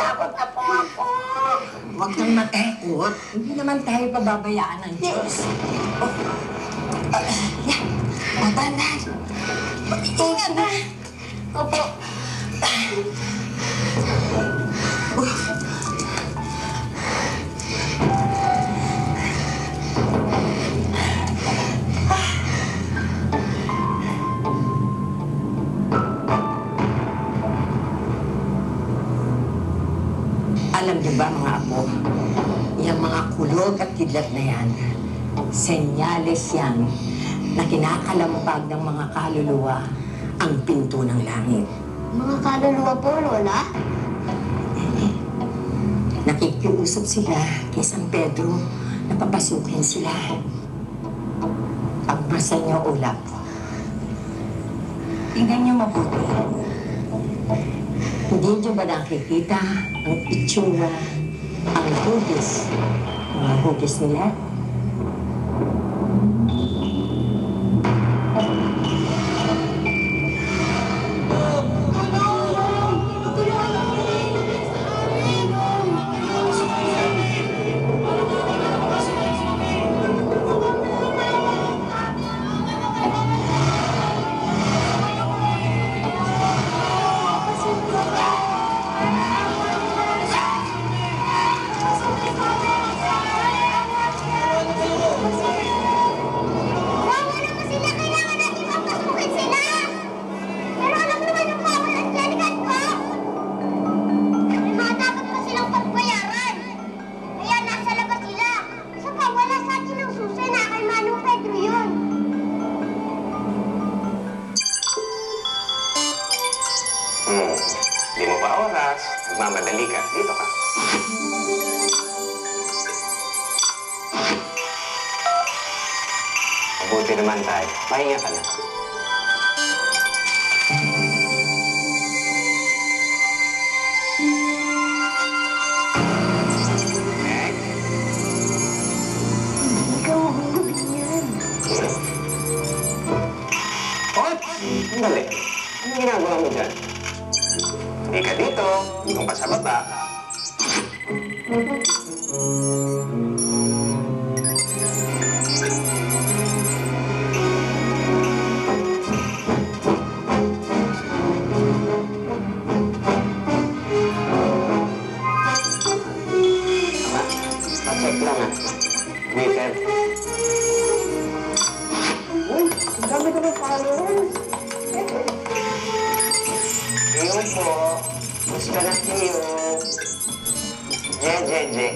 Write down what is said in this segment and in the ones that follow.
Takot na po ako. Huwag kang matekot. Hindi naman tayo pababayaan ng Diyos. Yan. O, dandan. Ingat na. Opo. Alam niyo ba, mga apo, yung mga kulog at kidlat na yan, senyales yan na kinakalampag ng mga kaluluwa ang pinto ng langit. Mga kaluluwa po, Lola? Nakikiusap sila kay San Pedro na papasukin sila. Pagbasa niyo, ulap. Tingnan niyo mabuti. Hindi niyo ba nakikita ang itsura, ang hugis, mga hugis nila? Di mo pa oras. Magmamadali ka. Dito ka. Mabuti naman tayo. Pahinga ka na. Meg? Ikaw ang huli niyan. Hot! Sandali. Anong ginagawa mo dyan? Hindi ka dito. Doon ka sa baba. Pa-check lang ah. Waiter. Uy, ang dami ko ng followers. Ayun po. Gusto na kayo. Je.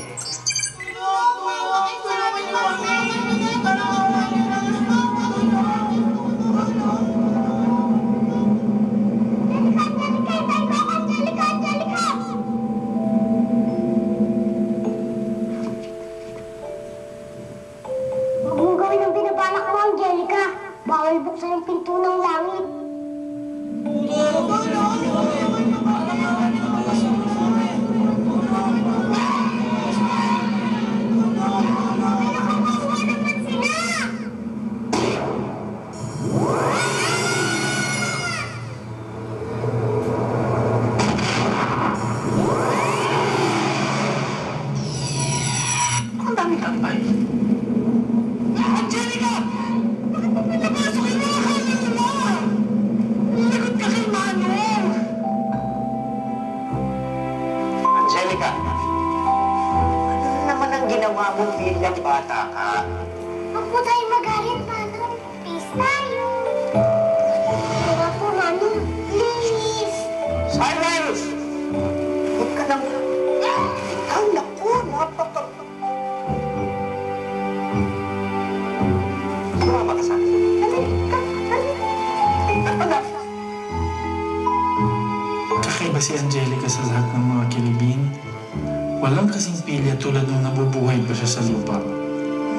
Huwag mong gawin ang binabalak mo, Angelica. Bawal buksan ang pinto ng langit. Ang dami tambay. Angelica! Bakit mo pinapasok yung mga kaluluwa? Lagot ka kay Manuel! Angelica! Ano naman ang ginawa mo bilang bata ka? Huwag po tayo magalit, Manong. Peace tayo. Kaya po, Manong. Please. Silence! Huwag ka nang... Ang naku, napaka... Sumama ka sa akin. Anak! Kakaiba si Angelica sa lahat ng mga kilibin. Walang kasing pilya tulad nung nabubuhay pa siya sa lupa.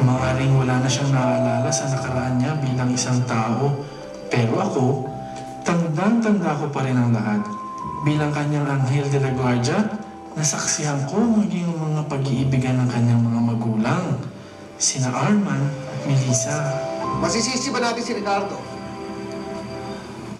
Maaaring wala na siyang naaalala sa nakaraan niya bilang isang tao. Pero ako, tandang-tanda ko pa rin ang lahat. Bilang kanyang Anghel de la Guardia, nasaksihan ko maging mga pag-iibigan ng kanyang mga magulang. Sina Arman at Melissa. Masisisi ba natin si Ricardo?